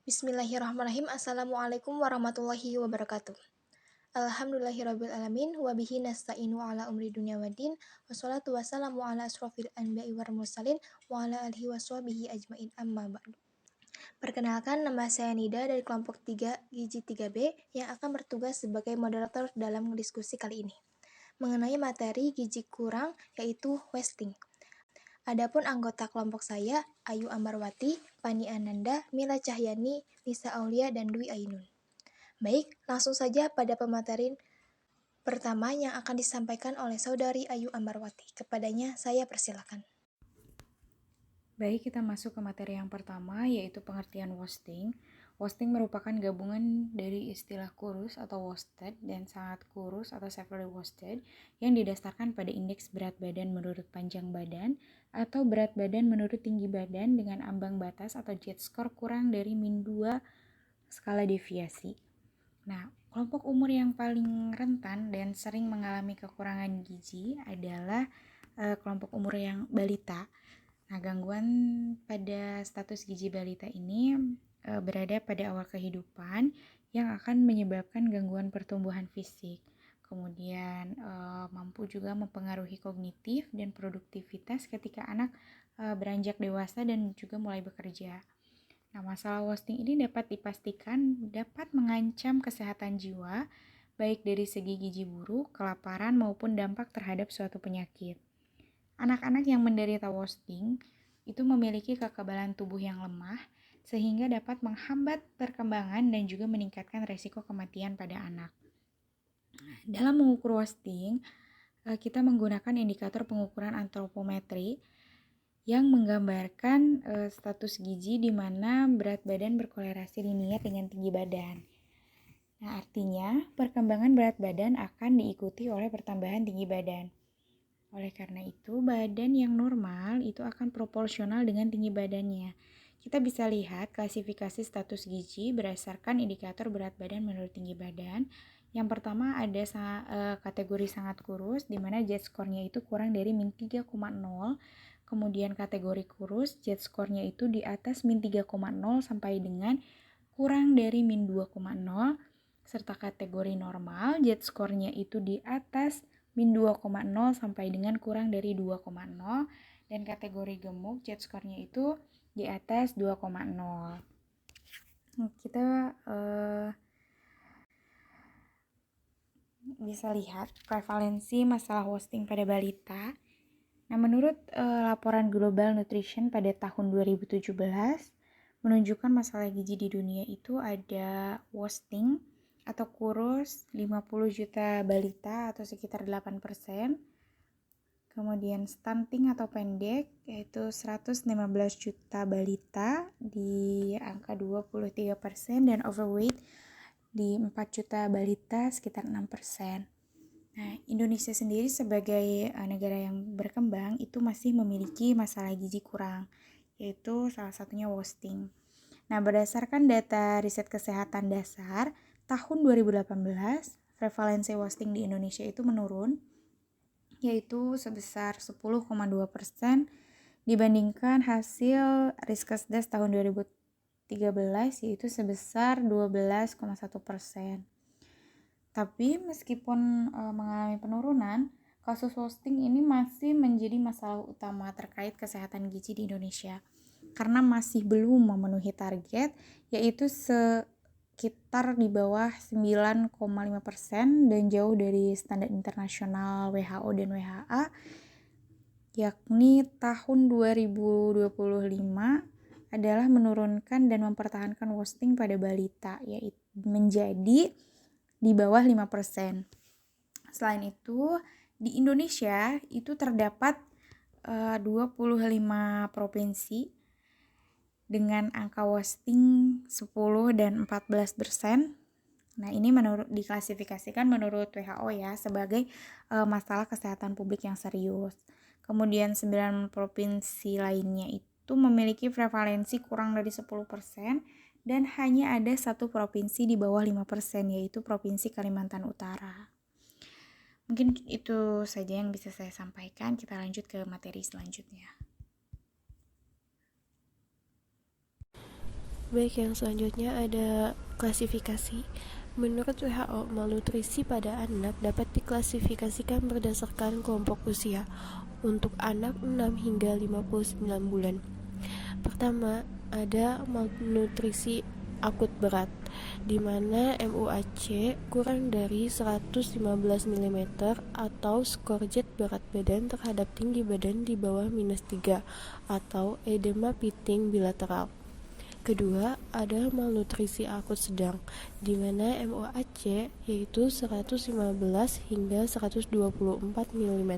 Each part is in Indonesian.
Bismillahirrahmanirrahim. Assalamualaikum warahmatullahi wabarakatuh. Alhamdulillahirabbil alamin wa bihi nasta'inu ala umri dunya waddin. Wassalatu wassalamu ala asrofil anbiya'i wal mursalin wa ala alihi washabihi ajmain amma ba'du. Perkenalkan, nama saya Nida dari kelompok 3 Gizi 3B yang akan bertugas sebagai moderator dalam diskusi kali ini mengenai materi gizi kurang, yaitu wasting. Adapun anggota kelompok saya, Ayu Amarwati, Pani Ananda, Mila Cahyani, Lisa Aulia, dan Dwi Ainun. Baik, langsung saja pada pematerian pertama yang akan disampaikan oleh Saudari Ayu Amarwati. Kepadanya saya persilakan. Baik, kita masuk ke materi yang pertama, yaitu pengertian wasting. Wasting merupakan gabungan dari istilah kurus atau wasted dan sangat kurus atau severely wasted yang didasarkan pada indeks berat badan menurut panjang badan atau berat badan menurut tinggi badan dengan ambang batas atau Z-score kurang dari -2 skala deviasi. Nah, kelompok umur yang paling rentan dan sering mengalami kekurangan gizi adalah kelompok umur yang balita. Nah, gangguan pada status gizi balita ini berada pada awal kehidupan yang akan menyebabkan gangguan pertumbuhan fisik. Kemudian mampu juga mempengaruhi kognitif dan produktivitas ketika anak beranjak dewasa dan juga mulai bekerja. Nah, masalah wasting ini dapat dipastikan dapat mengancam kesehatan jiwa, baik dari segi gizi buruk, kelaparan, maupun dampak terhadap suatu penyakit. Anak-anak yang menderita wasting itu memiliki kekebalan tubuh yang lemah, sehingga dapat menghambat perkembangan dan juga meningkatkan resiko kematian pada anak. Dalam mengukur wasting, kita menggunakan indikator pengukuran antropometri yang menggambarkan status gizi di mana berat badan berkorelasi linear dengan tinggi badan. Nah, artinya perkembangan berat badan akan diikuti oleh pertambahan tinggi badan. Oleh karena itu, badan yang normal itu akan proporsional dengan tinggi badannya. Kita bisa lihat klasifikasi status gizi berdasarkan indikator berat badan menurut tinggi badan. Yang pertama ada kategori sangat kurus, di mana Z-score-nya itu kurang dari -3,0. Kemudian kategori kurus, Z-score-nya itu di atas -3,0 sampai dengan kurang dari -2,0. Serta kategori normal, Z-score-nya itu di atas -2,0 sampai dengan kurang dari 2,0. Dan kategori gemuk, Z-score-nya itu di atas 2,0. Kita bisa lihat prevalensi masalah wasting pada balita. Nah, menurut laporan Global Nutrition pada tahun 2017 menunjukkan masalah gizi di dunia itu ada wasting atau kurus 50 juta balita atau sekitar 8%. Kemudian stunting atau pendek yaitu 115 juta balita di angka 23% dan overweight di 4 juta balita sekitar 6%. Nah, Indonesia sendiri sebagai negara yang berkembang itu masih memiliki masalah gizi kurang, yaitu salah satunya wasting. Nah, berdasarkan data riset kesehatan dasar tahun 2018, prevalensi wasting di Indonesia itu menurun, yaitu sebesar 10,2% dibandingkan hasil Riskesdas tahun 2013, yaitu sebesar 12,1%. Tapi meskipun mengalami penurunan, kasus wasting ini masih menjadi masalah utama terkait kesehatan gizi di Indonesia karena masih belum memenuhi target, yaitu sekitar di bawah 9,5% dan jauh dari standar internasional WHO dan WHA, yakni tahun 2025 adalah menurunkan dan mempertahankan wasting pada balita, yaitu menjadi di bawah 5%. Selain itu, di Indonesia itu terdapat 25 provinsi dengan angka wasting 10 dan 14%. Nah, ini diklasifikasikan menurut WHO ya sebagai masalah kesehatan publik yang serius. Kemudian 9 provinsi lainnya itu memiliki prevalensi kurang dari 10%. Dan hanya ada satu provinsi di bawah 5%, yaitu Provinsi Kalimantan Utara. Mungkin itu saja yang bisa saya sampaikan. Kita lanjut ke materi selanjutnya. Baik, yang selanjutnya ada klasifikasi. Menurut WHO, malnutrisi pada anak dapat diklasifikasikan berdasarkan kelompok usia untuk anak 6 hingga 59 bulan. Pertama, ada malnutrisi akut berat, di mana MUAC kurang dari 115 mm atau skor jet berat badan terhadap tinggi badan di bawah -3 atau edema piting bilateral. Kedua, ada malnutrisi akut sedang, di mana MOAC yaitu 115 hingga 124 mm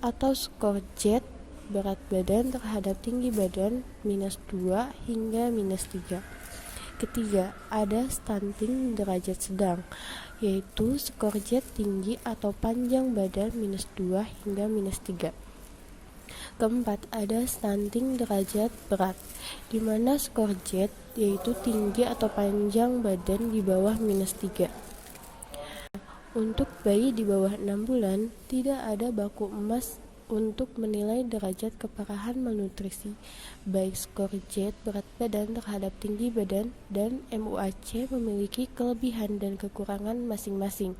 atau skor jet berat badan terhadap tinggi badan -2 hingga -3. Ketiga, ada stunting derajat sedang, yaitu skor jet tinggi atau panjang badan -2 hingga -3. Keempat, ada stunting derajat berat, di mana skor jet yaitu tinggi atau panjang badan di bawah -3. Untuk bayi di bawah 6 bulan, tidak ada baku emas untuk menilai derajat keparahan malnutrisi, baik skor jet berat badan terhadap tinggi badan dan MUAC memiliki kelebihan dan kekurangan masing-masing.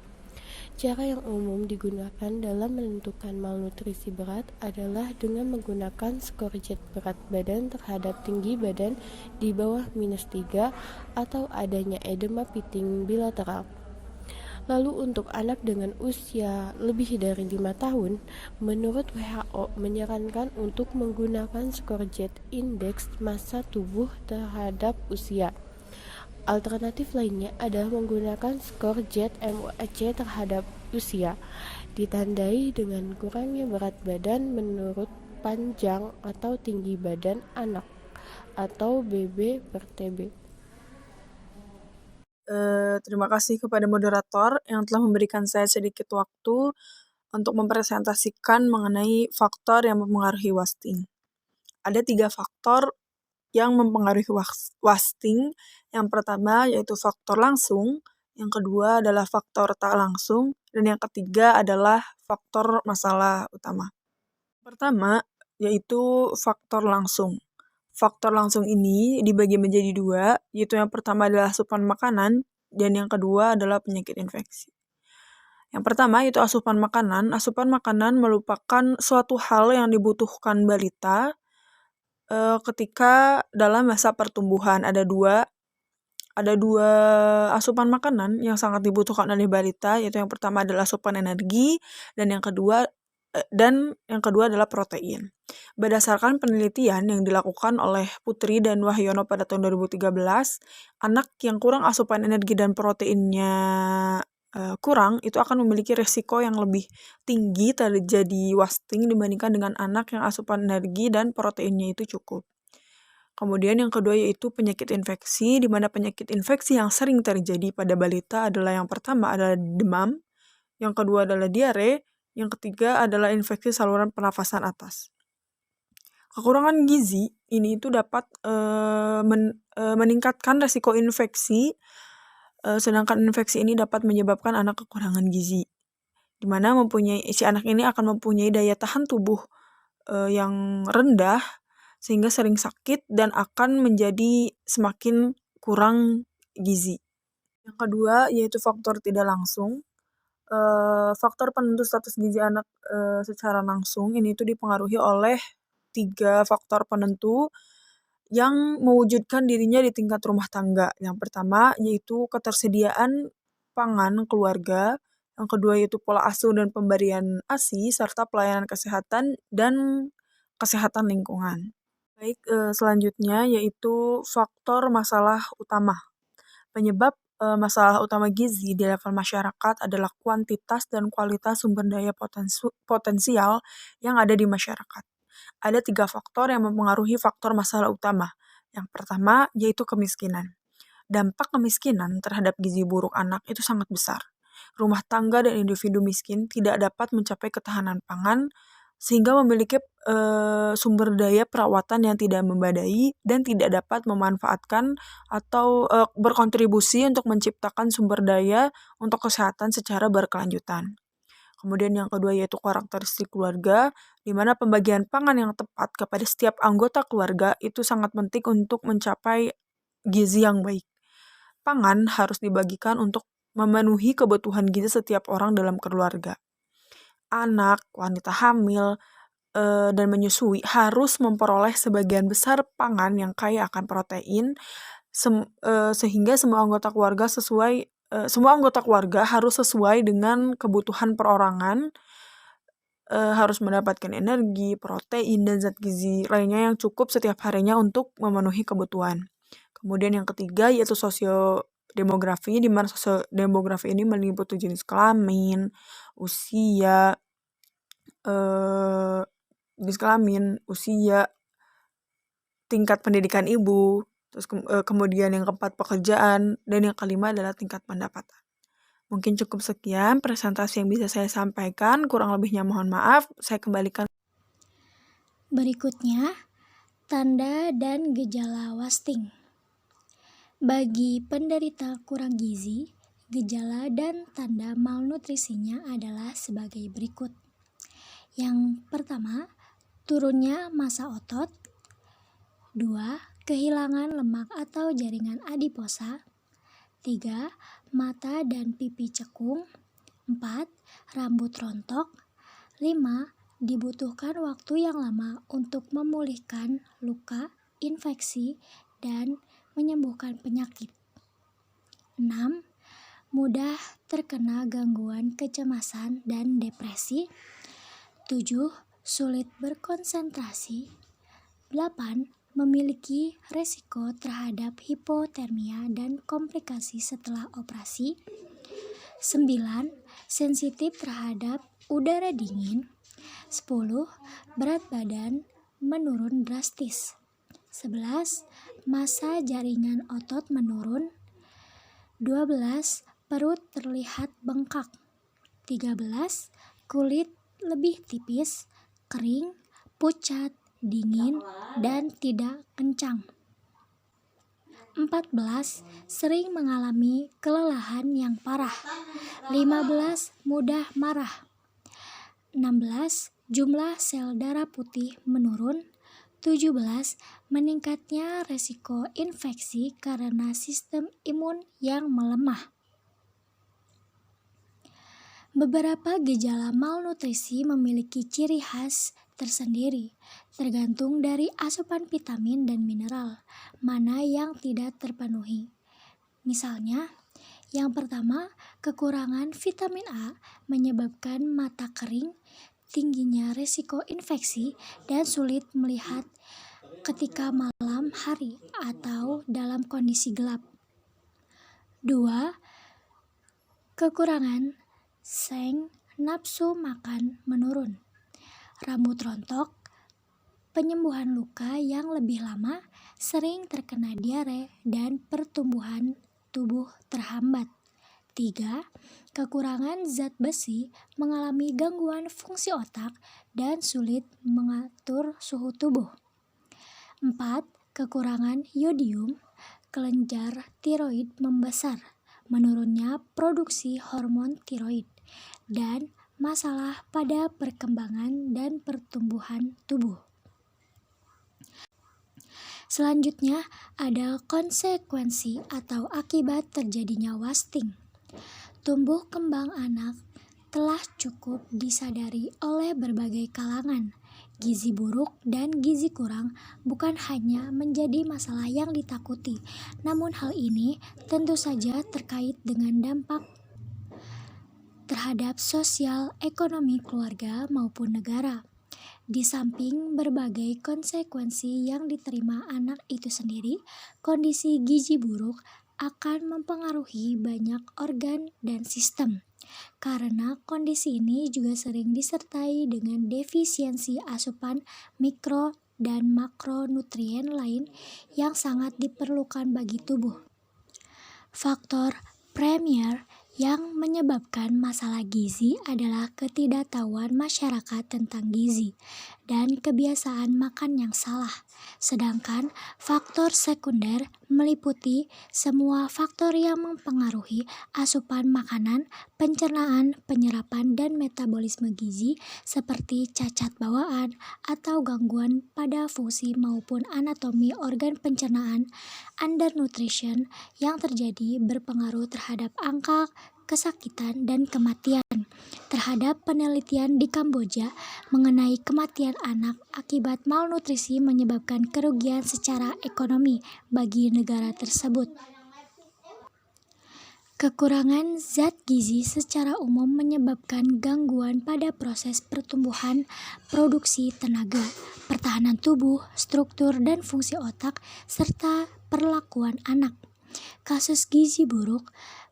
Cara yang umum digunakan dalam menentukan malnutrisi berat adalah dengan menggunakan skor jet berat badan terhadap tinggi badan di bawah -3 atau adanya edema piting bilateral. Lalu untuk anak dengan usia lebih dari 5 tahun, menurut WHO menyarankan untuk menggunakan skor jet indeks massa tubuh terhadap usia. Alternatif lainnya adalah menggunakan skor jet MOAC terhadap usia, ditandai dengan kurangnya berat badan menurut panjang atau tinggi badan anak atau BB per TB. Terima kasih kepada moderator yang telah memberikan saya sedikit waktu untuk mempresentasikan mengenai faktor yang mempengaruhi wasting. Ada 3 faktor yang mempengaruhi wasting. Yang pertama yaitu faktor langsung, yang kedua adalah faktor tak langsung, dan yang ketiga adalah faktor masalah utama. Pertama yaitu faktor langsung. Faktor langsung ini dibagi menjadi 2, yaitu yang pertama adalah asupan makanan, dan yang kedua adalah penyakit infeksi. Yang pertama yaitu asupan makanan. Asupan makanan merupakan suatu hal yang dibutuhkan balita ketika dalam masa pertumbuhan. Ada dua asupan makanan yang sangat dibutuhkan oleh balita, yaitu yang pertama adalah asupan energi, dan yang kedua adalah protein. Berdasarkan penelitian yang dilakukan oleh Putri dan Wahyono pada tahun 2013, anak yang kurang asupan energi dan proteinnya kurang, itu akan memiliki resiko yang lebih tinggi terjadi wasting dibandingkan dengan anak yang asupan energi dan proteinnya itu cukup. Kemudian yang kedua yaitu penyakit infeksi, di mana penyakit infeksi yang sering terjadi pada balita adalah yang pertama adalah demam, yang kedua adalah diare, yang ketiga adalah infeksi saluran pernafasan atas. Kekurangan gizi ini itu dapat meningkatkan resiko infeksi, sedangkan infeksi ini dapat menyebabkan anak kekurangan gizi, di mana si anak ini akan mempunyai daya tahan tubuh yang rendah, sehingga sering sakit dan akan menjadi semakin kurang gizi. Yang kedua yaitu faktor tidak langsung. Faktor penentu status gizi anak secara langsung ini tuh dipengaruhi oleh 3 faktor penentu yang mewujudkan dirinya di tingkat rumah tangga. Yang pertama yaitu ketersediaan pangan keluarga, yang kedua yaitu pola asuh dan pemberian ASI, serta pelayanan kesehatan dan kesehatan lingkungan. Baik, selanjutnya yaitu faktor masalah utama. Penyebab masalah utama gizi di level masyarakat adalah kuantitas dan kualitas sumber daya potensial yang ada di masyarakat. Ada 3 faktor yang mempengaruhi faktor masalah utama. Yang pertama yaitu kemiskinan. Dampak kemiskinan terhadap gizi buruk anak itu sangat besar. Rumah tangga dan individu miskin tidak dapat mencapai ketahanan pangan, sehingga memiliki sumber daya perawatan yang tidak memadai dan tidak dapat memanfaatkan atau berkontribusi untuk menciptakan sumber daya untuk kesehatan secara berkelanjutan. Kemudian yang kedua yaitu karakteristik keluarga, di mana pembagian pangan yang tepat kepada setiap anggota keluarga itu sangat penting untuk mencapai gizi yang baik. Pangan harus dibagikan untuk memenuhi kebutuhan gizi setiap orang dalam keluarga. Anak, wanita hamil, dan menyusui harus memperoleh sebagian besar pangan yang kaya akan protein, sehingga semua anggota keluarga harus sesuai dengan kebutuhan perorangan, harus mendapatkan energi, protein, dan zat gizi lainnya yang cukup setiap harinya untuk memenuhi kebutuhan. Kemudian yang ketiga yaitu sosiodemografi, di mana sosiodemografi ini meliputi jenis kelamin, usia, tingkat pendidikan ibu, terus kemudian yang keempat pekerjaan, dan yang kelima adalah tingkat pendapatan. Mungkin cukup sekian presentasi yang bisa saya sampaikan, kurang lebihnya mohon maaf, saya kembalikan. Berikutnya, tanda dan gejala wasting. Bagi penderita kurang gizi, gejala dan tanda malnutrisinya adalah sebagai berikut. Yang pertama, turunnya massa otot. 2. Kehilangan lemak atau jaringan adiposa. 3. Mata dan pipi cekung. 4. Rambut rontok. 5. Dibutuhkan waktu yang lama untuk memulihkan luka, infeksi, dan menyembuhkan penyakit. 6. Mudah terkena gangguan kecemasan dan depresi. 7. Sulit berkonsentrasi. 8. Memiliki resiko terhadap hipotermia dan komplikasi setelah operasi. 9. Sensitif terhadap udara dingin. 10. Berat badan menurun drastis. 11. Massa jaringan otot menurun. 12. Perut terlihat bengkak. 13. Kulit lebih tipis, kering, pucat, dingin, dan tidak kencang. 14. Sering mengalami kelelahan yang parah. 15. Mudah marah. 16. Jumlah sel darah putih menurun. 17. Meningkatnya resiko infeksi karena sistem imun yang melemah. Beberapa gejala malnutrisi memiliki ciri khas tersendiri, tergantung dari asupan vitamin dan mineral, mana yang tidak terpenuhi. Misalnya, yang pertama, kekurangan vitamin A menyebabkan mata kering, tingginya risiko infeksi, dan sulit melihat ketika malam hari atau dalam kondisi gelap. 2. Kekurangan seng, nafsu makan menurun, rambut rontok, penyembuhan luka yang lebih lama, sering terkena diare, dan pertumbuhan tubuh terhambat. 3. Kekurangan zat besi, mengalami gangguan fungsi otak, dan sulit mengatur suhu tubuh. 4. Kekurangan yodium, kelenjar tiroid membesar, menurunnya produksi hormon tiroid, dan masalah pada perkembangan dan pertumbuhan tubuh. Selanjutnya, ada konsekuensi atau akibat terjadinya wasting. Tumbuh kembang anak telah cukup disadari oleh berbagai kalangan. Gizi buruk dan gizi kurang bukan hanya menjadi masalah yang ditakuti, namun hal ini tentu saja terkait dengan dampak terhadap sosial ekonomi keluarga maupun negara. Di samping berbagai konsekuensi yang diterima anak itu sendiri, kondisi gizi buruk akan mempengaruhi banyak organ dan sistem. Karena kondisi ini juga sering disertai dengan defisiensi asupan mikro dan makronutrien lain yang sangat diperlukan bagi tubuh. Faktor premier yang menyebabkan masalah gizi adalah ketidaktahuan masyarakat tentang gizi dan kebiasaan makan yang salah. Sedangkan faktor sekunder meliputi semua faktor yang mempengaruhi asupan makanan, pencernaan, penyerapan, dan metabolisme gizi seperti cacat bawaan atau gangguan pada fungsi maupun anatomi organ pencernaan. Undernutrition yang terjadi berpengaruh terhadap angka kesakitan dan kematian. Terhadap penelitian di Kamboja mengenai kematian anak akibat malnutrisi menyebabkan kerugian secara ekonomi bagi negara tersebut. Kekurangan zat gizi secara umum menyebabkan gangguan pada proses pertumbuhan, produksi tenaga, pertahanan tubuh, struktur dan fungsi otak, serta perlakuan anak. Kasus gizi buruk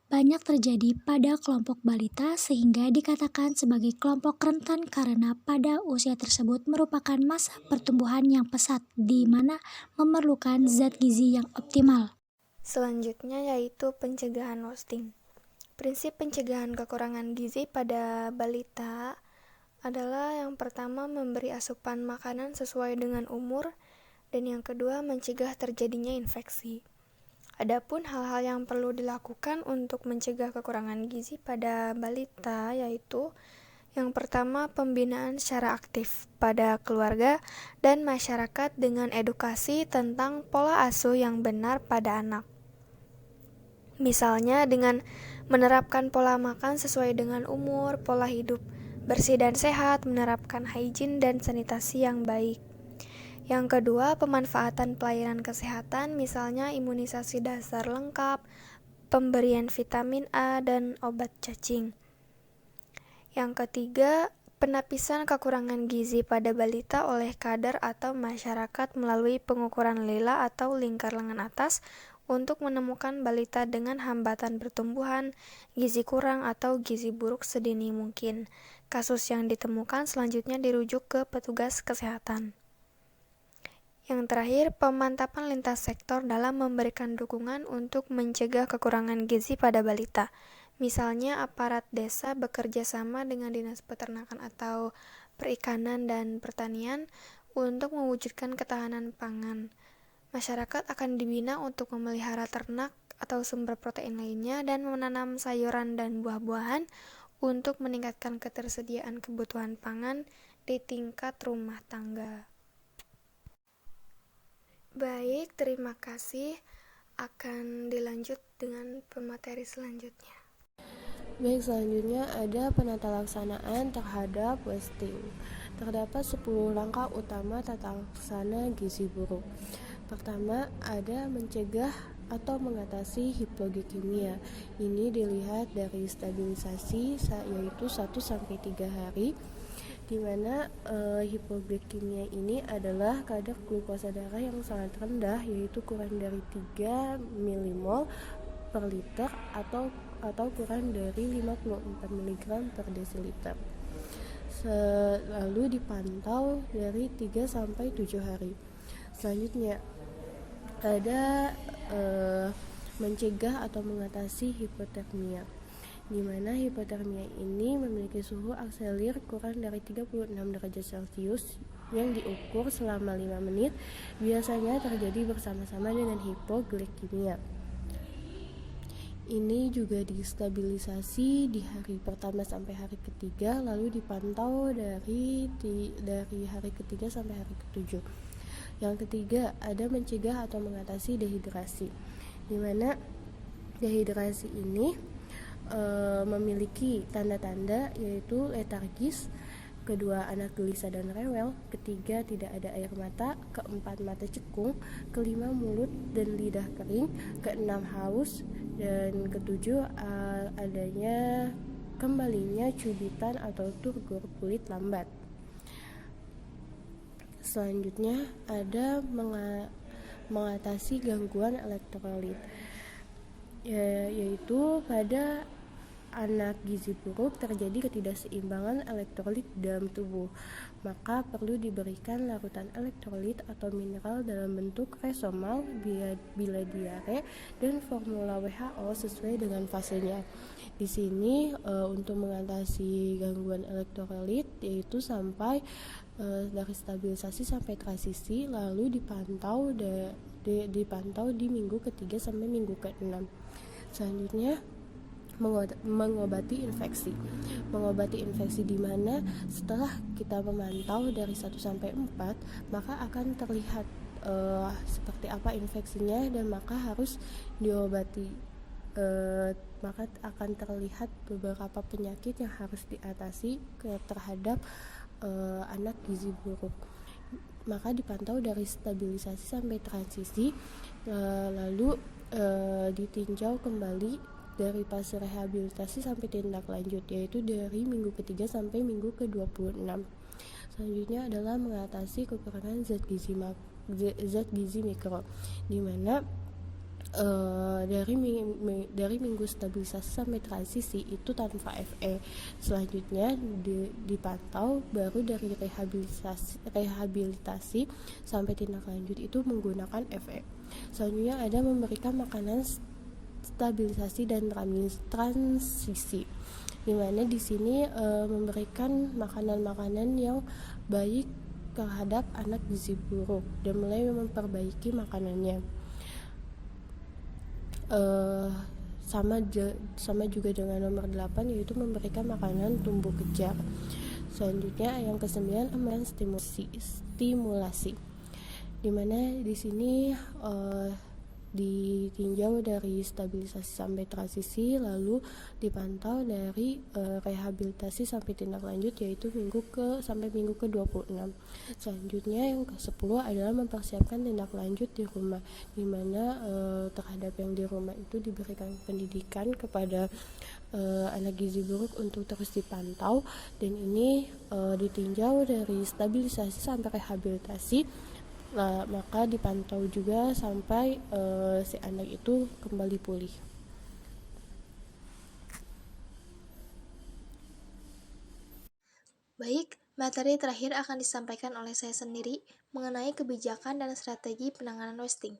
banyak terjadi pada kelompok balita sehingga dikatakan sebagai kelompok rentan karena pada usia tersebut merupakan masa pertumbuhan yang pesat di mana memerlukan zat gizi yang optimal. Selanjutnya yaitu pencegahan wasting. Prinsip pencegahan kekurangan gizi pada balita adalah yang pertama memberi asupan makanan sesuai dengan umur dan yang kedua mencegah terjadinya infeksi. Adapun hal-hal yang perlu dilakukan untuk mencegah kekurangan gizi pada balita yaitu yang pertama pembinaan secara aktif pada keluarga dan masyarakat dengan edukasi tentang pola asuh yang benar pada anak. Misalnya dengan menerapkan pola makan sesuai dengan umur, pola hidup bersih dan sehat, menerapkan hygiene dan sanitasi yang baik. Yang kedua, pemanfaatan pelayanan kesehatan, misalnya imunisasi dasar lengkap, pemberian vitamin A, dan obat cacing. Yang ketiga, penapisan kekurangan gizi pada balita oleh kader atau masyarakat melalui pengukuran lila atau lingkar lengan atas untuk menemukan balita dengan hambatan pertumbuhan, gizi kurang, atau gizi buruk sedini mungkin. Kasus yang ditemukan selanjutnya dirujuk ke petugas kesehatan. Yang terakhir, pemantapan lintas sektor dalam memberikan dukungan untuk mencegah kekurangan gizi pada balita. Misalnya, aparat desa bekerja sama dengan Dinas Peternakan atau Perikanan dan Pertanian untuk mewujudkan ketahanan pangan. Masyarakat akan dibina untuk memelihara ternak atau sumber protein lainnya dan menanam sayuran dan buah-buahan untuk meningkatkan ketersediaan kebutuhan pangan di tingkat rumah tangga. Baik, terima kasih. Akan dilanjut dengan pemateri selanjutnya. Baik, selanjutnya ada penata laksanaan terhadap wasting. Terdapat 10 langkah utama tata laksana gizi buruk. Pertama, ada mencegah atau mengatasi hipoglikemia. Ini dilihat dari stabilisasi yaitu 1-3 hari, di mana hipoglikemia ini adalah kadar glukosa darah yang sangat rendah, yaitu kurang dari 3 mmol per liter atau kurang dari 54 mg per desiliter. Lalu dipantau dari 3-7 hari. Selanjutnya ada mencegah atau mengatasi hipotermia, di mana hipotermia ini memiliki suhu akselir kurang dari 36 derajat Celcius yang diukur selama 5 menit, biasanya terjadi bersama-sama dengan hipoglikemia. Ini juga distabilisasi di hari pertama sampai hari ketiga, lalu dipantau dari hari ketiga sampai hari ketujuh. Yang ketiga, ada mencegah atau mengatasi dehidrasi, di mana dehidrasi ini memiliki tanda-tanda yaitu letargis, kedua anak gelisah dan rewel, ketiga tidak ada air mata, keempat mata cekung, kelima mulut dan lidah kering, keenam haus, dan ketujuh adanya kembalinya cubitan atau turgor kulit lambat. Selanjutnya ada mengatasi gangguan elektrolit, yaitu pada anak gizi buruk terjadi ketidakseimbangan elektrolit dalam tubuh, maka perlu diberikan larutan elektrolit atau mineral dalam bentuk resomal bila diare dan formula WHO sesuai dengan fasenya. Di sini untuk mengatasi gangguan elektrolit yaitu sampai dari stabilisasi sampai transisi, lalu dipantau di minggu ketiga sampai minggu ke-6. Selanjutnya mengobati infeksi di mana setelah kita memantau dari 1 sampai 4, maka akan terlihat seperti apa infeksinya dan maka harus diobati. Maka akan terlihat beberapa penyakit yang harus diatasi terhadap anak gizi buruk. Maka dipantau dari stabilisasi sampai transisi, lalu ditinjau kembali dari fase rehabilitasi sampai tindak lanjut, yaitu dari minggu ketiga sampai minggu ke-26. Selanjutnya adalah mengatasi kekurangan zat gizi mikro, di mana dari minggu stabilisasi sampai transisi itu tanpa FE. Selanjutnya dipantau baru dari rehabilitasi sampai tindak lanjut itu menggunakan FE. Selanjutnya ada memberikan makanan stabilisasi dan transisi, di mana di sini memberikan makanan-makanan yang baik terhadap anak gizi buruk dan mulai memperbaiki makanannya. Sama juga dengan nomor 8, yaitu memberikan makanan tumbuh kejar. Selanjutnya yang ke-9 adalah stimulasi, dimana di sini ditinjau dari stabilisasi sampai transisi, lalu dipantau dari rehabilitasi sampai tindak lanjut, yaitu sampai minggu ke-26. Selanjutnya yang ke-10 adalah mempersiapkan tindak lanjut di rumah, di mana terhadap yang di rumah itu diberikan pendidikan kepada anak gizi buruk untuk terus dipantau, dan ini ditinjau dari stabilisasi sampai rehabilitasi. Maka dipantau juga sampai si anak itu kembali pulih. Baik, materi terakhir akan disampaikan oleh saya sendiri mengenai kebijakan dan strategi penanganan wasting.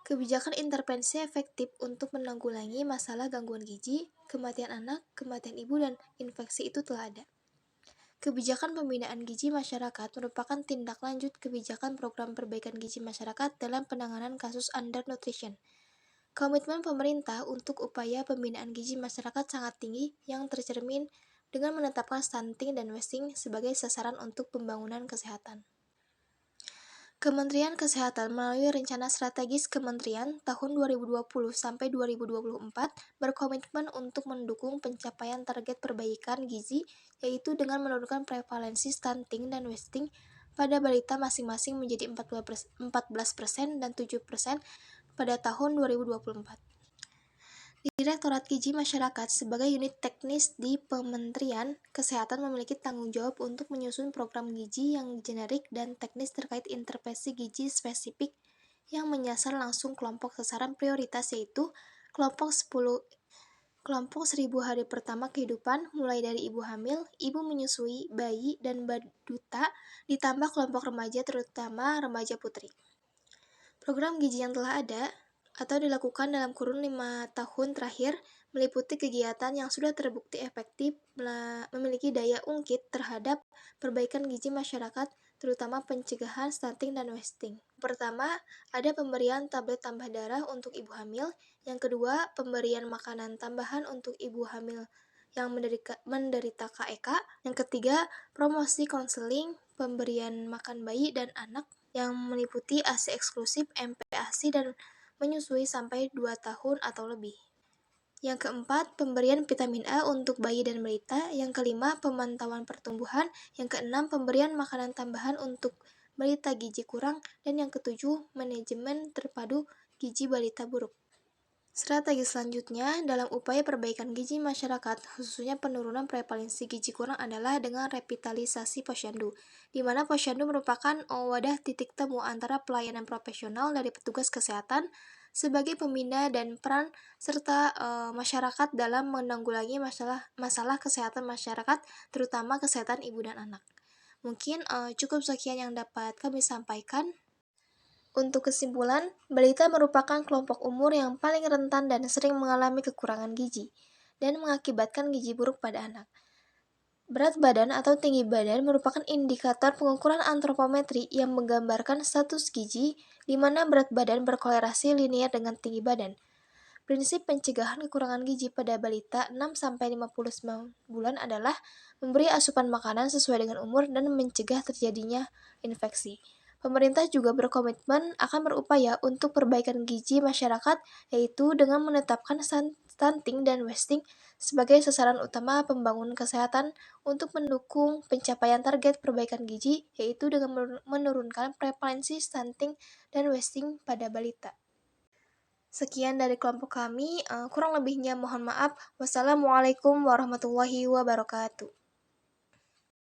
Kebijakan intervensi efektif untuk menanggulangi masalah gangguan gizi, kematian anak, kematian ibu, dan infeksi itu telah ada. Kebijakan pembinaan gizi masyarakat merupakan tindak lanjut kebijakan program perbaikan gizi masyarakat dalam penanganan kasus undernutrition. Komitmen pemerintah untuk upaya pembinaan gizi masyarakat sangat tinggi yang tercermin dengan menetapkan stunting dan wasting sebagai sasaran untuk pembangunan kesehatan. Kementerian Kesehatan melalui Rencana Strategis Kementerian tahun 2020 sampai 2024 berkomitmen untuk mendukung pencapaian target perbaikan gizi, yaitu dengan menurunkan prevalensi stunting dan wasting pada balita masing-masing menjadi 14% dan 7% pada tahun 2024. Direktorat Gizi Masyarakat sebagai unit teknis di Kementerian Kesehatan memiliki tanggung jawab untuk menyusun program gizi yang generik dan teknis terkait intervensi gizi spesifik yang menyasar langsung kelompok sasaran prioritas, yaitu kelompok 10 kelompok 1000 hari pertama kehidupan, mulai dari ibu hamil, ibu menyusui, bayi, dan baduta, ditambah kelompok remaja, terutama remaja putri. Program gizi yang telah ada atau dilakukan dalam kurun 5 tahun terakhir meliputi kegiatan yang sudah terbukti efektif memiliki daya ungkit terhadap perbaikan gizi masyarakat, terutama pencegahan stunting dan wasting. Pertama, ada pemberian tablet tambah darah untuk ibu hamil. Yang kedua, pemberian makanan tambahan untuk ibu hamil yang menderita KEK. Yang ketiga, promosi konseling, pemberian makan bayi dan anak yang meliputi ASI eksklusif, MPASI, dan menyusui sampai 2 tahun atau lebih. Yang keempat, pemberian vitamin A untuk bayi dan balita. Yang kelima, pemantauan pertumbuhan. Yang keenam, pemberian makanan tambahan untuk balita gizi kurang. Dan yang ketujuh, manajemen terpadu gizi balita buruk. Strategi selanjutnya dalam upaya perbaikan gizi masyarakat, khususnya penurunan prevalensi gizi kurang, adalah dengan revitalisasi posyandu, di mana posyandu merupakan wadah titik temu antara pelayanan profesional dari petugas kesehatan sebagai pembina dan peran serta masyarakat dalam menanggulangi masalah kesehatan masyarakat, terutama kesehatan ibu dan anak. Mungkin cukup sekian yang dapat kami sampaikan. Untuk kesimpulan, balita merupakan kelompok umur yang paling rentan dan sering mengalami kekurangan gizi dan mengakibatkan gizi buruk pada anak. Berat badan atau tinggi badan merupakan indikator pengukuran antropometri yang menggambarkan status gizi, di mana berat badan berkolerasi linear dengan tinggi badan. Prinsip pencegahan kekurangan gizi pada balita 6-59 bulan adalah memberi asupan makanan sesuai dengan umur dan mencegah terjadinya infeksi. Pemerintah juga berkomitmen akan berupaya untuk perbaikan gizi masyarakat, yaitu dengan menetapkan stunting dan wasting sebagai sasaran utama pembangunan kesehatan untuk mendukung pencapaian target perbaikan gizi, yaitu dengan menurunkan prevalensi stunting dan wasting pada balita. Sekian dari kelompok kami, kurang lebihnya mohon maaf. Wassalamualaikum warahmatullahi wabarakatuh.